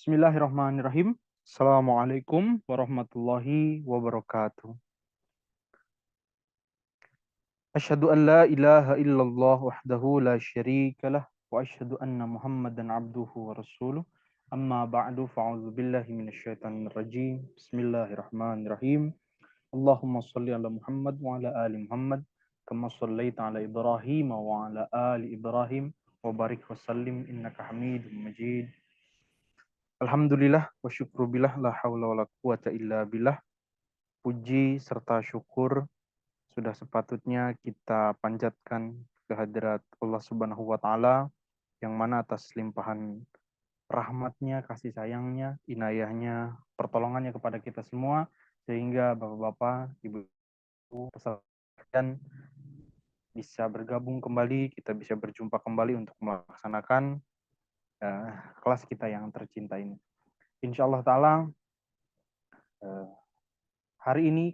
Bismillahirrahmanirrahim. Assalamualaikum warahmatullahi wabarakatuh. Asyhadu an la ilaha illallah wahdahu la syarikalah wa asyhadu anna Muhammadan abduhu wa rasuluh. Amma ba'du fa'udzu billahi minasyaitonir rajim. Bismillahirrahmanirrahim. Allahumma shalli ala Muhammad wa ala ali Muhammad kama shallaita ala Ibrahim wa ala ali Ibrahim wa barik wa sallim innaka Hamidum Majid. Alhamdulillah wa syukrubillah la haula wala quwata illa billah. Puji serta syukur sudah sepatutnya kita panjatkan kehadirat Allah Subhanahu wa taala yang mana atas limpahan rahmatnya, kasih sayangnya, inayahnya, pertolongannya kepada kita semua sehingga Bapak-bapak, Ibu-ibu peserta sekalian bisa bergabung kembali, kita bisa berjumpa kembali untuk melaksanakan kelas kita yang tercinta ini. Insyaallah taala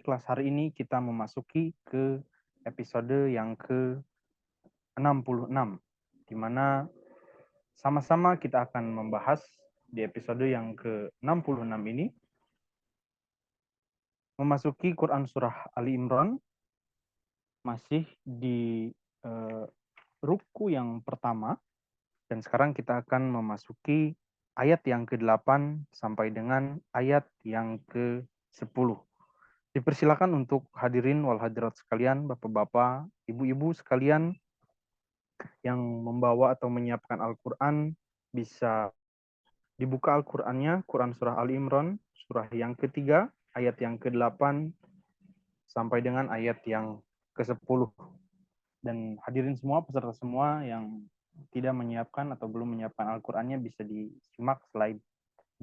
kelas hari ini kita memasuki ke episode yang ke-66, di mana sama-sama kita akan membahas di episode yang ke-66 ini, memasuki Quran Surah Ali Imran, masih di ruku yang pertama, dan sekarang kita akan memasuki ayat yang ke-8 sampai dengan ayat yang ke-10. Dipersilakan untuk hadirin wal hadirat sekalian, bapak-bapak, ibu-ibu sekalian yang membawa atau menyiapkan Al-Quran, bisa dibuka Al-Qurannya, Quran Surah Ali Imran, surah yang ketiga, ayat yang ke-8, sampai dengan ayat yang ke-10. Dan hadirin semua, peserta semua yang tidak menyiapkan atau belum menyiapkan Al-Qurannya bisa disimak slide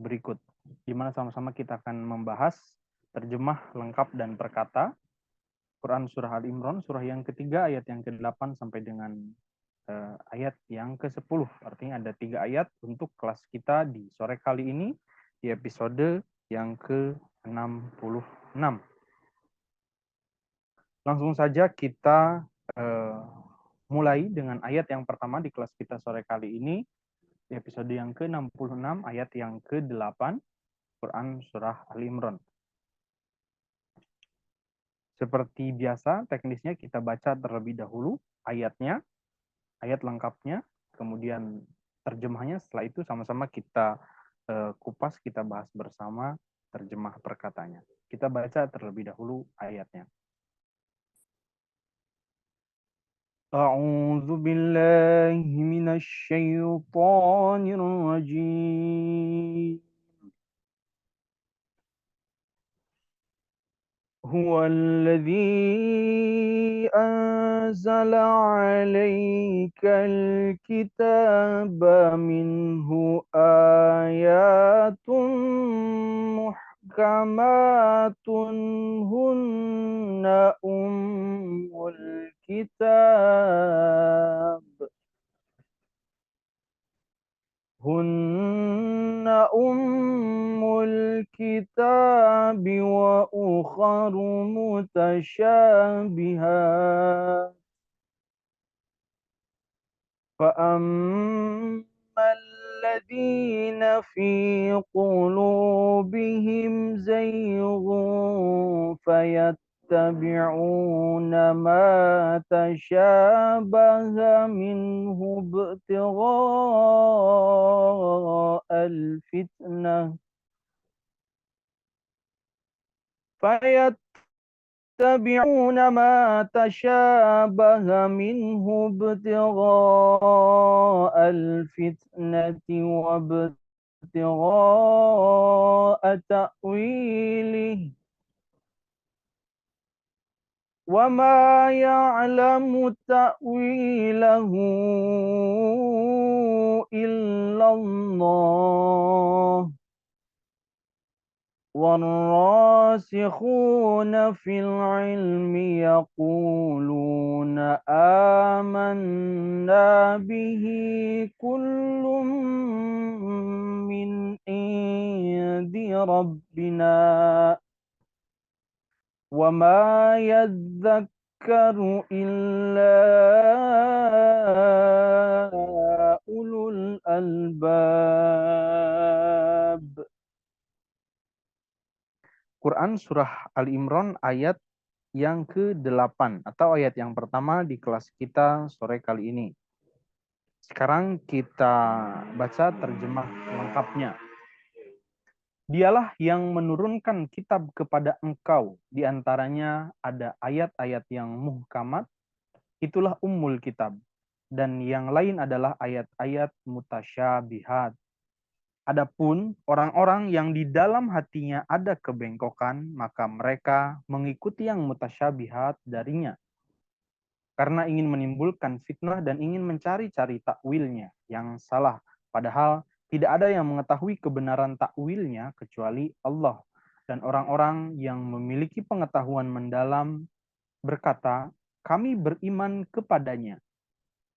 berikut, di mana sama-sama kita akan membahas terjemah lengkap dan perkata Quran Surah Al Imran, surah yang ketiga, ayat yang ke-8 sampai dengan ayat yang ke-10. Artinya ada 3 ayat untuk kelas kita di sore kali ini, di episode yang ke-66. Langsung saja kita mulai dengan ayat yang pertama di kelas kita sore kali ini, di episode yang ke-66, ayat yang ke-8, Quran Surah Al Imran. Seperti biasa, teknisnya kita baca terlebih dahulu ayatnya, ayat lengkapnya, kemudian terjemahnya. Setelah itu sama-sama kita kupas, kita bahas bersama terjemah perkatanya. Kita baca terlebih dahulu ayatnya. A'udzu billahi minasy syaithanir rajim. هو الذي أنزل عليك الكتاب منه آيات محكمات هن أم الكتاب وأخر متشابهات فأما الذين في قلوبهم زيغ فيتبعون ما تشابه منه ابتغاء الفتنة فيتبعون ما تشابه منه ابتغاء الفتنة وابتغاء تأويله وما يعلم تأويله إلا الله والراسخون في العلم يقولون آمنا به كل من عند ربنا وما يذكر إلا أولو الألباب Quran surah Ali Imran ayat yang ke-8 atau ayat yang pertama di kelas kita sore kali ini. Sekarang kita baca terjemah lengkapnya. Dialah yang menurunkan kitab kepada engkau. Di antaranya ada ayat-ayat yang muhkamat, itulah ummul kitab. Dan yang lain adalah ayat-ayat mutasyabihat. Adapun orang-orang yang di dalam hatinya ada kebengkokan, maka mereka mengikuti yang mutasyabihat darinya. Karena ingin menimbulkan fitnah dan ingin mencari-cari takwilnya yang salah. Padahal tidak ada yang mengetahui kebenaran takwilnya kecuali Allah. Dan orang-orang yang memiliki pengetahuan mendalam berkata, kami beriman kepadanya.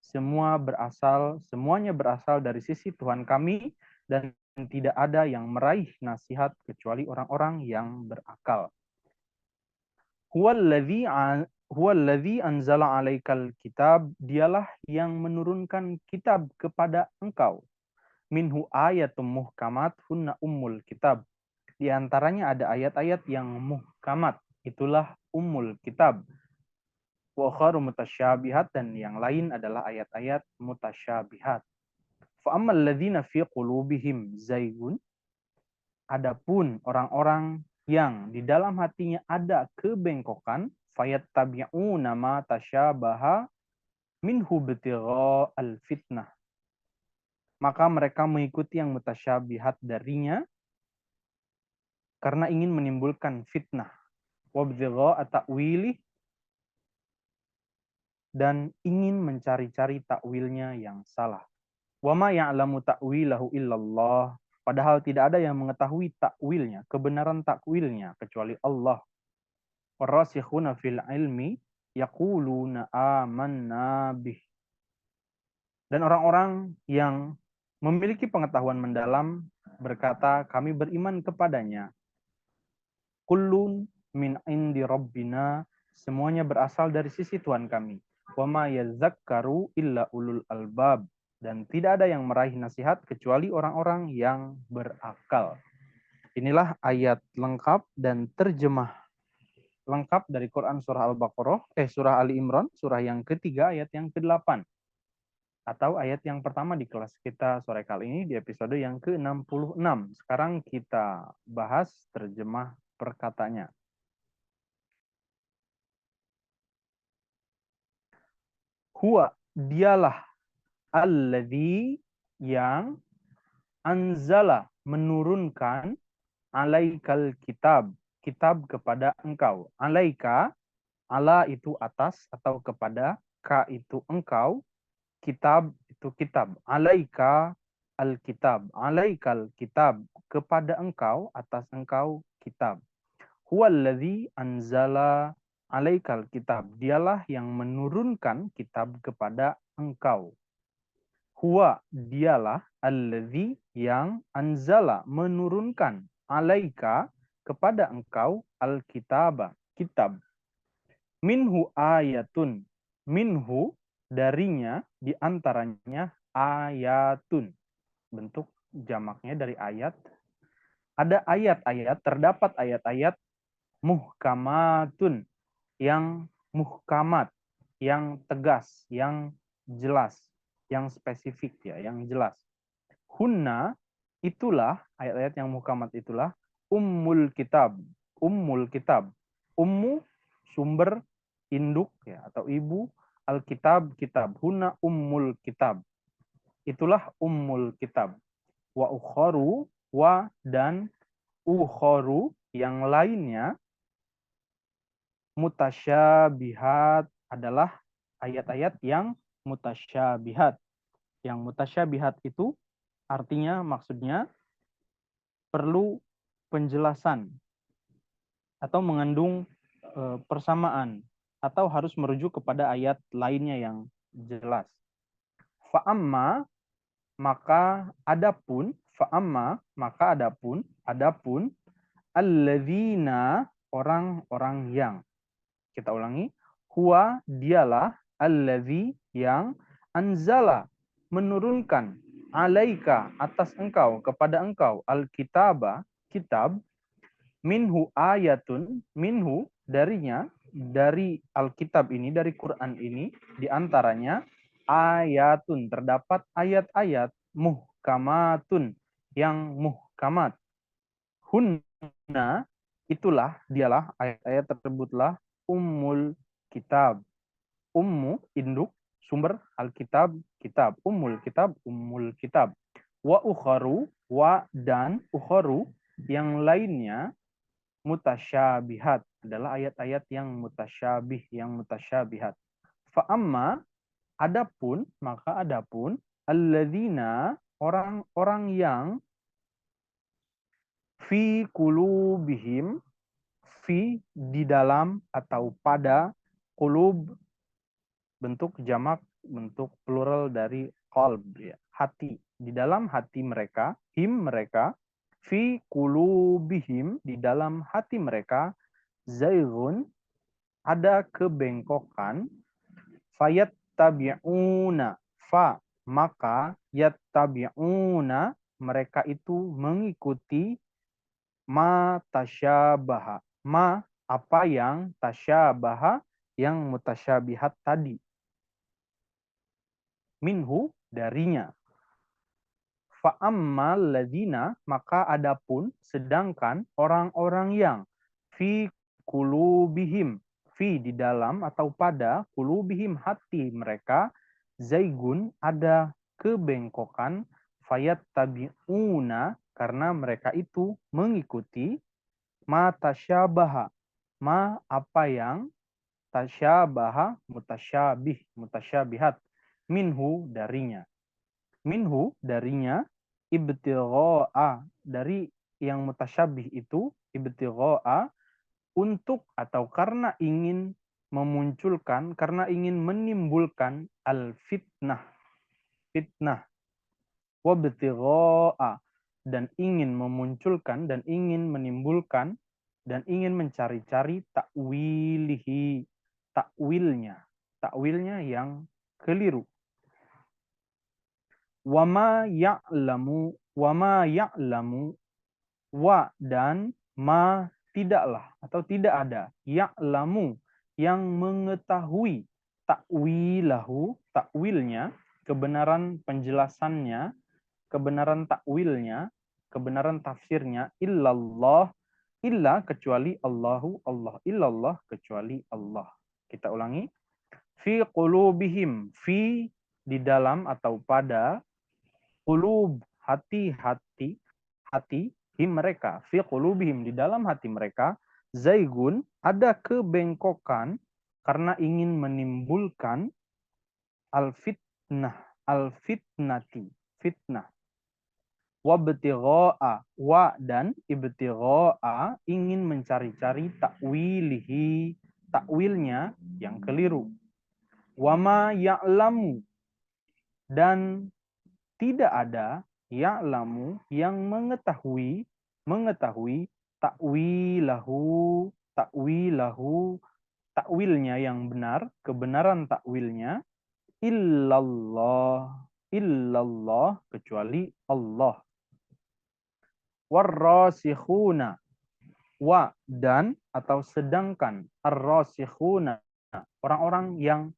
Semuanya berasal dari sisi Tuhan kami dan tidak ada yang meraih nasihat kecuali orang-orang yang berakal. Huwallazi anzala alaikal kitab, dialah yang menurunkan kitab kepada engkau. Minhu ayatum muhkamat hunna ummul kitab. Di antaranya ada ayat-ayat yang muhkamat, itulah ummul kitab. Wa akharu mutasyabihat, dan yang lain adalah ayat-ayat mutasyabihat. Fa ammal ladzina fi qulubihim zaygun, adapun orang-orang yang di dalam hatinya ada kebengkokan, fayattabi'una ma tasyabaha minhu ibtigha al-fitnah, maka mereka mengikuti yang mutasyabihat darinya karena ingin menimbulkan fitnah. Wa ibtigha ta'wili, dan ingin mencari-cari takwilnya yang salah. Wa ma ya'lamu ta'wilahu illallah, padahal tidak ada yang mengetahui takwilnya, kebenaran takwilnya kecuali Allah. Warasikhuna fil ilmi yaquluna amanna bih. Dan orang-orang yang memiliki pengetahuan mendalam berkata, kami beriman kepadanya. Kullun min indi rabbina, semuanya berasal dari sisi Tuhan kami. Wa ma yazakkaru illa ulul albab, dan tidak ada yang meraih nasihat kecuali orang-orang yang berakal. Inilah ayat lengkap dan terjemah lengkap dari Quran surah Al-Baqarah, surah Ali Imran, surah yang ketiga ayat yang ke-8. Atau ayat yang pertama di kelas kita sore kali ini di episode yang ke-66. Sekarang kita bahas terjemah perkatanya. Huwa, dialah, alladzi, yang, anzala, menurunkan, alaikal kitab, kitab kepada engkau. Alaika, ala itu atas atau kepada, ka itu engkau, kitab itu kitab. Alaika al-kitab, alaikal kitab, kepada engkau, atas engkau, kitab. Huwallazi anzala alaikal kitab, dialah yang menurunkan kitab kepada engkau. Huwa, dialah, allazi, yang, anzala, menurunkan, alaika, kepada engkau, al-kitaba, kitab. Minhu ayatun, minhu, darinya, diantaranya, ayatun. Bentuk jamaknya dari ayat. Ada ayat-ayat, terdapat ayat-ayat muhkamatun, yang muhkamat, yang tegas, yang jelas, yang spesifik ya, yang jelas. Hunna, itulah ayat-ayat yang muhkamat itulah ummul kitab, ummul kitab. Ummu, sumber, induk ya atau ibu, alkitab, kitab. Hunna ummul kitab, itulah ummul kitab. Wa ukharu, wa, dan ukharu, yang lainnya, mutasyabihat, adalah ayat-ayat yang mutasyabihat. Yang mutasyabihat itu artinya, maksudnya perlu penjelasan atau mengandung persamaan atau harus merujuk kepada ayat lainnya yang jelas. Fa'amma, maka adapun, fa'amma, maka adapun alladzina, orang-orang yang. Kita ulangi. Huwa, dialah, alladzi, yang, anzala, menurunkan, alaika, atas engkau, kepada engkau, al-kitaba, kitab, Minhu ayatun, minhu darinya, dari Alkitab ini, dari Quran ini, diantaranya ayatun, terdapat ayat-ayat muhkamatun, yang muhkamat. Hunna, itulah, dialah, ayat-ayat tersebutlah ummul kitab. Ummu, induk, sumber, Alkitab, kitab. Ummul kitab. Wa ukharu, wa dan ukharu, yang lainnya, mutasyabihat, adalah ayat-ayat yang mutasyabih, yang mutasyabihat. Fa'amma, adapun, maka adapun, alladzina, orang-orang yang fi kulubihim, fi di dalam atau pada, kulub bentuk jamak, bentuk plural dari qalb, ya, hati, di dalam hati mereka, him mereka, fi kulubihim di dalam hati mereka, zaighun ada kebengkokan, fayat tabi'una, fa maka yattabi'una mereka itu mengikuti ma tasyabaha, ma apa yang tasyabaha, yang mutasyabihat tadi, minhu darinya. Fa'ammal ladina, maka adapun, sedangkan orang-orang yang fi kulubihim, fi di dalam atau pada, kulubihim hati mereka, zaigun ada kebengkokan, fayat tabi'una karena mereka itu mengikuti ma tasyabaha, ma apa yang tasyabaha, mutasyabih, mutasyabihat, minhu darinya. Minhu darinya, ibtigha'a dari yang mutasyabih itu, ibtigha'a untuk atau karena ingin memunculkan, karena ingin menimbulkan al fitnah, fitnah, wabtigha'a dan ingin memunculkan dan ingin menimbulkan dan ingin mencari-cari takwilihi, takwilnya, takwilnya yang keliru. Wama ya'lamu, wa dan ma tidaklah atau tidak ada, ya'lamu yang mengetahui, takwilahu takwilnya, kebenaran penjelasannya, kebenaran takwilnya, kebenaran tafsirnya, illallah, illa kecuali Allahu, Allah, illallah kecuali Allah. Kita ulangi. Fi qulubihim, fi di dalam atau pada, qulub hati-hati, hati him mereka, fi qulubihim di dalam hati mereka, zaigun ada kebengkokan karena ingin menimbulkan al fitnah, al fitnati, fitnah. Wabtigha'a, wa dan ibtigha'a ingin mencari-cari takwilihi, takwilnya yang keliru. Wama ya'lamu dan tidak ada, ya'lamu yang mengetahui, mengetahui takwilahu, takwilahu takwilnya yang benar, kebenaran takwilnya, illallah, illallah kecuali Allah. Warrasikhuna, wa dan atau sedangkan, arrasikhuna orang-orang yang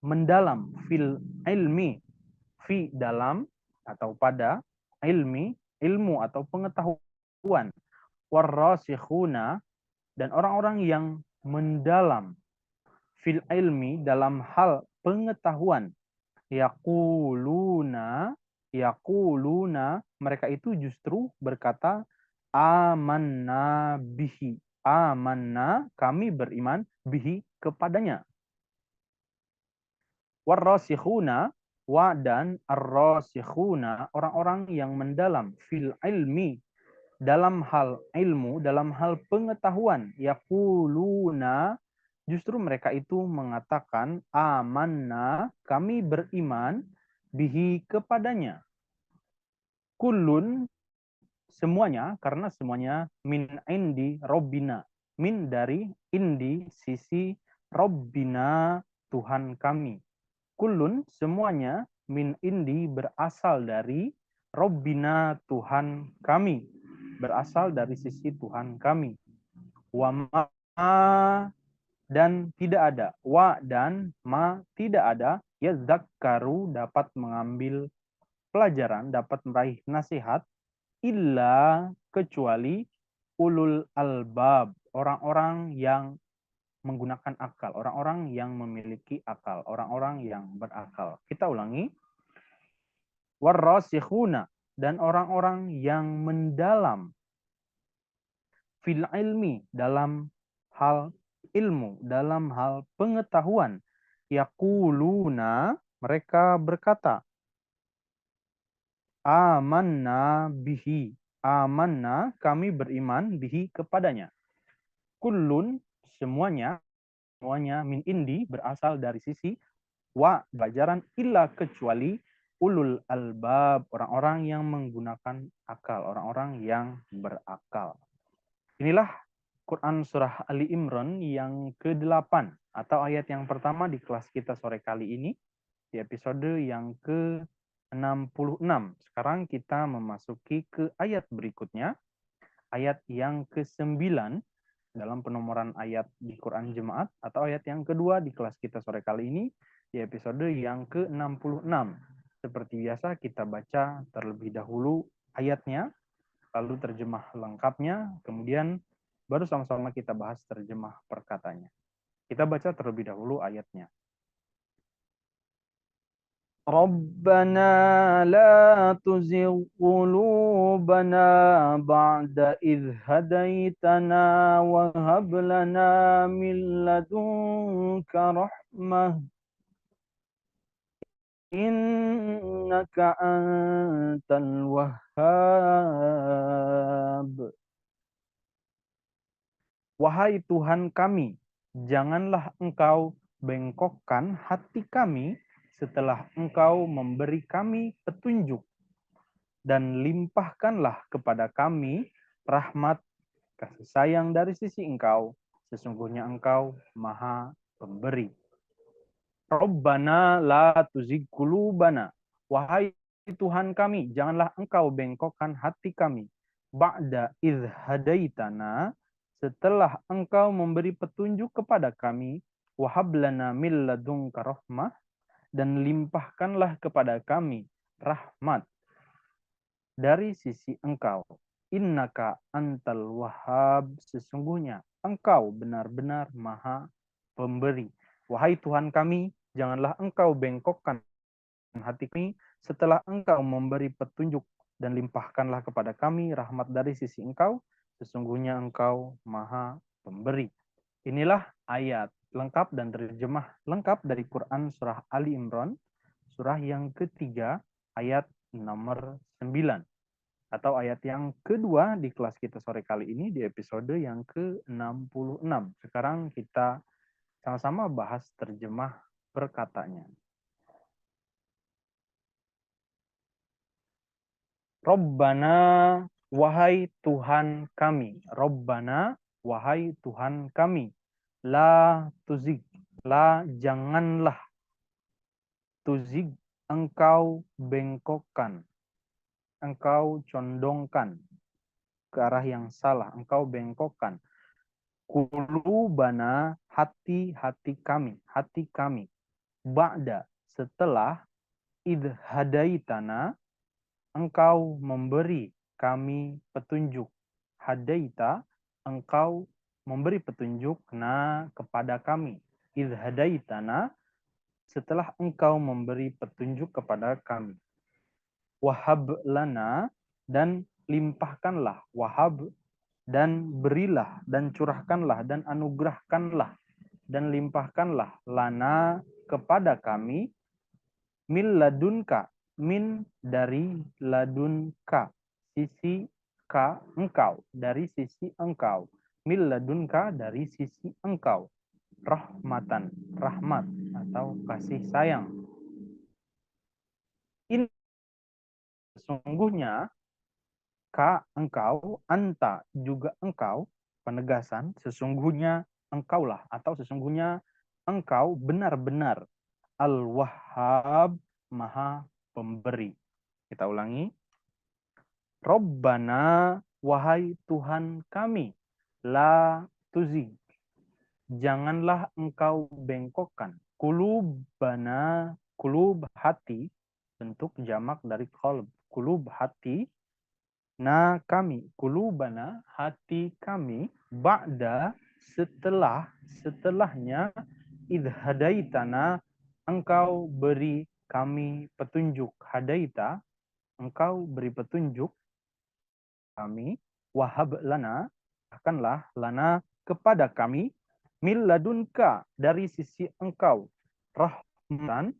mendalam, fil ilmi, fi dalam atau pada, ilmi ilmu atau pengetahuan, warrasikhuna dan orang-orang yang mendalam, fil ilmi dalam hal pengetahuan, yaquluna, yaquluna mereka itu justru berkata amanna bihi, amanna kami beriman, bihi kepadanya. Warrasikhuna, wa dan arrasikhuna orang-orang yang mendalam, fil ilmi dalam hal ilmu, dalam hal pengetahuan, yaquluna justru mereka itu mengatakan amanna kami beriman, bihi kepadanya. Kullun semuanya, karena semuanya min indi robbina, min dari indi sisi robbina Tuhan kami. Kullun semuanya, min indi berasal dari robbina Tuhan kami. berasal dari sisi Tuhan kami. Wa ma, dan tidak ada. Wa dan ma, tidak ada. Yadzakkaru, dapat mengambil pelajaran, dapat meraih nasihat, illa, kecuali ulul albab, orang-orang yang menggunakan akal, orang-orang yang memiliki akal, orang-orang yang berakal. Kita ulangi. Warrasikhuna, dan orang-orang yang mendalam fil ilmi, dalam hal ilmu, dalam hal pengetahuan. Yaquluna, mereka berkata, amanna bihi, amanna, kami beriman, bihi, kepadanya. Kullun, semuanya, semuanya min indi, berasal dari sisi wa, pelajaran, illa, kecuali ulul albab, orang-orang yang menggunakan akal, orang-orang yang berakal. Inilah Quran Surah Ali Imran yang ke-8 atau ayat yang pertama di kelas kita sore kali ini, di episode yang ke-66. Sekarang kita memasuki ke ayat berikutnya, ayat yang ke-9 dalam penomoran ayat di Quran Jemaat, atau ayat yang kedua di kelas kita sore kali ini, di episode yang ke-66. Seperti biasa kita baca terlebih dahulu ayatnya, lalu terjemah lengkapnya, kemudian baru sama-sama kita bahas terjemah perkatanya. Kita baca terlebih dahulu ayatnya. Rabbana la tuzigh qulubana ba'da idh hadaitana wa hab lana min ladunka rahmah innaka antal wahhab. Wahai Tuhan kami, janganlah Engkau bengkokkan hati kami setelah Engkau memberi kami petunjuk, dan limpahkanlah kepada kami rahmat kasih sayang dari sisi Engkau, sesungguhnya Engkau Maha Pemberi. Rabbana la tuzigh qulubana, wahai Tuhan kami, janganlah Engkau bengkokkan hati kami, ba'da idh hadaitana, setelah Engkau memberi petunjuk kepada kami, wahab lana min ladunka rahmah, dan limpahkanlah kepada kami rahmat dari sisi Engkau. Innaka antal wahhab, sesungguhnya Engkau benar-benar Maha Pemberi. Wahai Tuhan kami, janganlah Engkau bengkokkan hati kami setelah Engkau memberi petunjuk, dan limpahkanlah kepada kami rahmat dari sisi Engkau, sesungguhnya Engkau Maha Pemberi. Inilah ayat lengkap dan terjemah lengkap dari Quran Surah Ali Imran, surah yang ketiga, ayat nomor 9. Atau ayat yang kedua di kelas kita sore kali ini, di episode yang ke-66. Sekarang kita sama-sama bahas terjemah perkatanya. Rabbana, wahai Tuhan kami. Rabbana, wahai Tuhan kami. La tuzigh, la janganlah. Tuzigh, engkau bengkokkan. Engkau condongkan ke arah yang salah. Engkau bengkokkan. Qulubana, hati-hati kami. Hati kami. Ba'da, setelah. Idh hadaitana, engkau memberi kami petunjuk. Hadaita, engkau memberi petunjuk na kepada kami. Idh hadaitana, setelah engkau memberi petunjuk kepada kami. Wahab lana, dan limpahkanlah. Wahab, dan berilah, dan curahkanlah, dan anugerahkanlah, dan limpahkanlah lana kepada kami, min ladunka, min dari ladunka, sisi ka engkau, dari sisi engkau, min ladunka dari sisi engkau, rahmatan, rahmat atau kasih sayang. In, sesungguhnya, ka engkau, anta juga engkau, penegasan, sesungguhnya engkaulah, atau sesungguhnya engkau benar-benar Al-Wahhab, Maha Pemberi. Kita ulangi. Rabbana, wahai Tuhan kami, la tuzigh, janganlah engkau bengkokkan, kulubana, kulub hati, bentuk jamak dari qalb, kulub hati, na kami, kulubana, hati kami, ba'da, setelahnya, idh hadaitana, engkau beri kami petunjuk, hadaita, engkau beri petunjuk kami, wahab lana, akanlah lana kepada kami, mil ladunka, dari sisi engkau, rahmatan,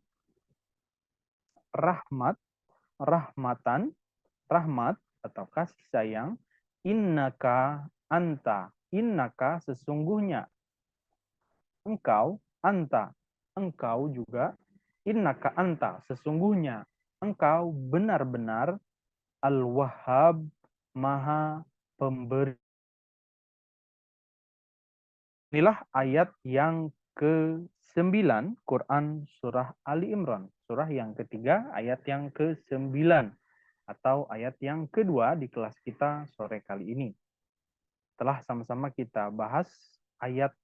rahmat, rahmat atau kasih sayang, innaka sesungguhnya engkau, engkau juga, innaka anta sesungguhnya engkau benar-benar al-wahhab, maha pemberi. Inilah ayat yang ke-9 Quran surah Ali Imran, surah yang ketiga ayat yang ke-9 atau ayat yang kedua di kelas kita sore kali ini. Telah sama-sama kita bahas ayat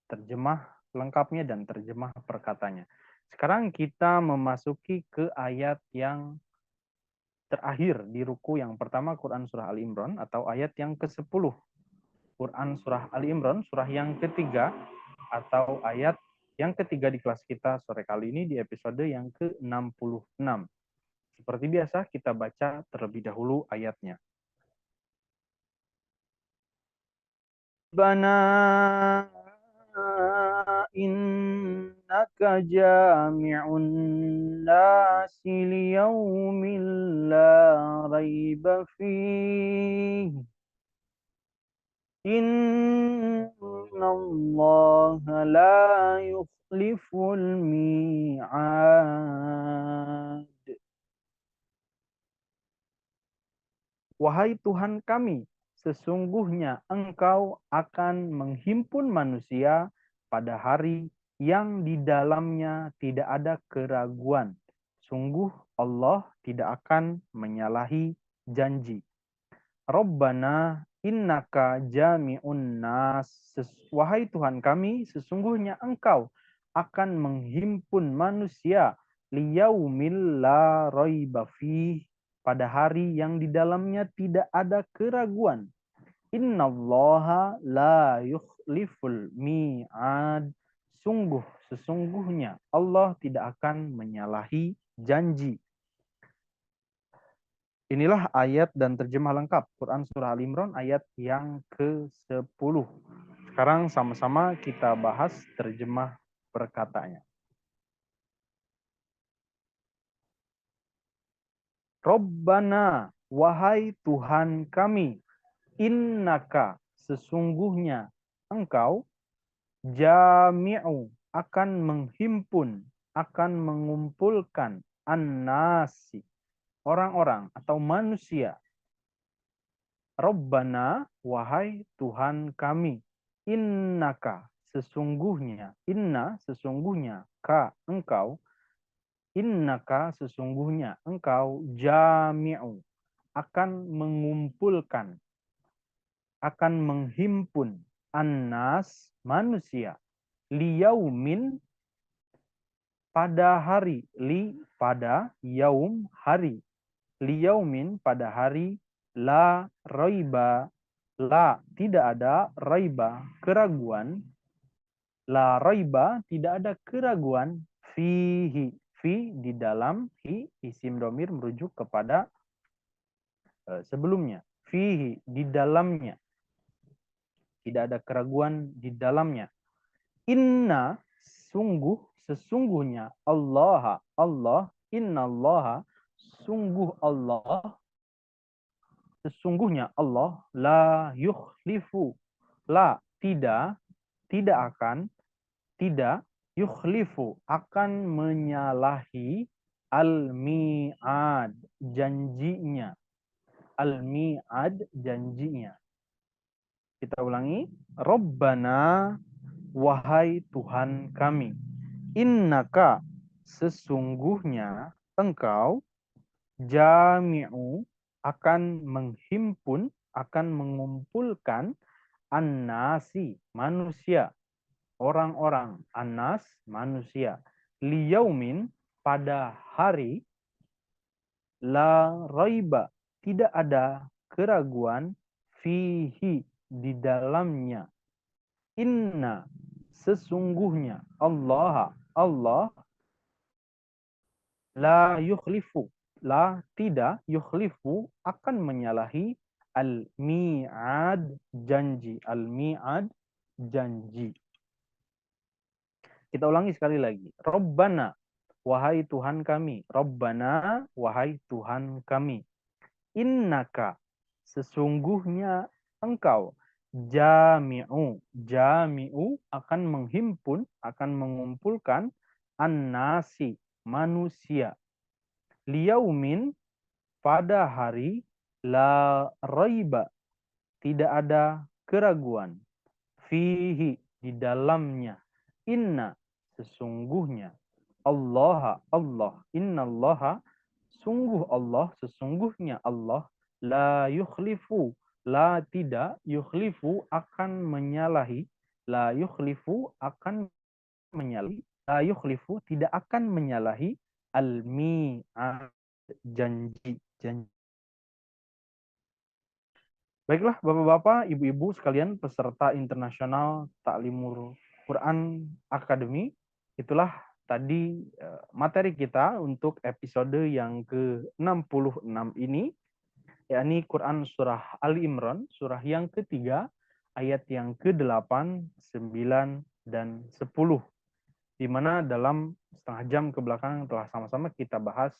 terjemah lengkapnya dan terjemah perkatanya. Sekarang kita memasuki ke ayat yang terakhir di ruku yang pertama Quran surah Ali Imran atau ayat yang ke-10. Quran surah Ali Imran, surah yang ketiga atau ayat yang ketiga di kelas kita sore kali ini di episode yang ke-66. Seperti biasa kita baca terlebih dahulu ayatnya. Rabbana innaka jami'un nasi liyaumin la raiba fihi innallaha la yukhliful mi'ad. Wahai Tuhan kami, sesungguhnya Engkau akan menghimpun manusia pada hari yang di dalamnya tidak ada keraguan. Sungguh Allah tidak akan menyalahi janji. Rabbana innaka jami'un nas. Wahai Tuhan kami, sesungguhnya Engkau akan menghimpun manusia liyaumil la raiba fih, pada hari yang di dalamnya tidak ada keraguan. Innallaha la yukhliful mi'ad. Sesungguhnya Allah tidak akan menyalahi janji. Inilah ayat dan terjemah lengkap Quran surah Al Imran ayat yang ke-10. Sekarang sama-sama kita bahas terjemah perkataannya. Rabbana, wahai Tuhan kami, innaka, sesungguhnya engkau, jami'u, akan menghimpun, akan mengumpulkan, an-nasi, orang-orang atau manusia. Rabbana, wahai Tuhan kami, innaka, sesungguhnya, inna, sesungguhnya, ka, engkau, innaka, sesungguhnya, engkau, jami'u, akan mengumpulkan, akan menghimpun, annas, manusia, liyaumin, pada hari, pada, yaum, hari, liyaumin, pada hari, la raiba, la, tidak ada, raiba, keraguan, la raiba, tidak ada keraguan, fihi, fi, di dalam, hi, isim domir merujuk kepada sebelumnya, fihi, di dalamnya, tidak ada keraguan di dalamnya. Inna, sungguh, sesungguhnya, Allah, innallaha, sungguh Allah, sesungguhnya Allah, la yukhlifu, la, tidak akan, tidak, yukhlifu, akan menyalahi, al-mi'ad, janjinya, al-mi'ad, janjinya. Kita ulangi, Rabbana, wahai Tuhan kami, innaka, sesungguhnya engkau, jami'u, akan menghimpun, akan mengumpulkan an-nasi, manusia, orang-orang, an-nas, manusia, liyaumin, pada hari, la raiba, tidak ada keraguan, fihi, di dalamnya. Inna, sesungguhnya, Allah la yukhlifu, la tidak, yukhlifu, akan menyalahi, al-mi'ad, janji, al-mi'ad, janji. Kita ulangi sekali lagi. Rabbana, wahai Tuhan kami. Rabbana, wahai Tuhan kami. Innaka, sesungguhnya engkau. Jami'u, jami'u, akan menghimpun, akan mengumpulkan, an-nasi, manusia. Liyaumin, pada hari, la raiba, tidak ada keraguan. Fihi, di dalamnya. Inna, sesungguhnya. Allah, innallaha, sungguh Allah, sesungguhnya Allah, la yukhlifu, la tidak, yukhlifu, akan menyalahi, la yukhlifu, akan menyalahi, la yukhlifu, tidak akan menyalahi, al-mi'ad, janji, janji. Baiklah Bapak-bapak, Ibu-ibu sekalian peserta internasional Ta'limul Quran Academy, itulah tadi materi kita untuk episode yang ke-66 ini, yakni Quran Surah Ali Imran, surah yang ketiga, ayat yang ke-8, 9, dan 10. Di mana dalam setengah jam kebelakang telah sama-sama kita bahas,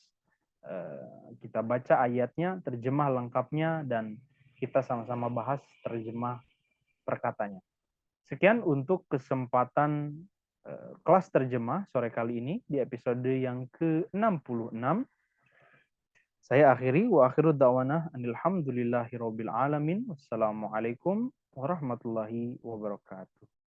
kita baca ayatnya, terjemah lengkapnya, dan kita sama-sama bahas terjemah perkatanya. Sekian untuk kesempatan kelas terjemah sore kali ini di episode yang ke-66. Saya akhiri, wa akhiru da'wana alhamdulillahi rabbil alamin. Wassalamualaikum warahmatullahi wabarakatuh.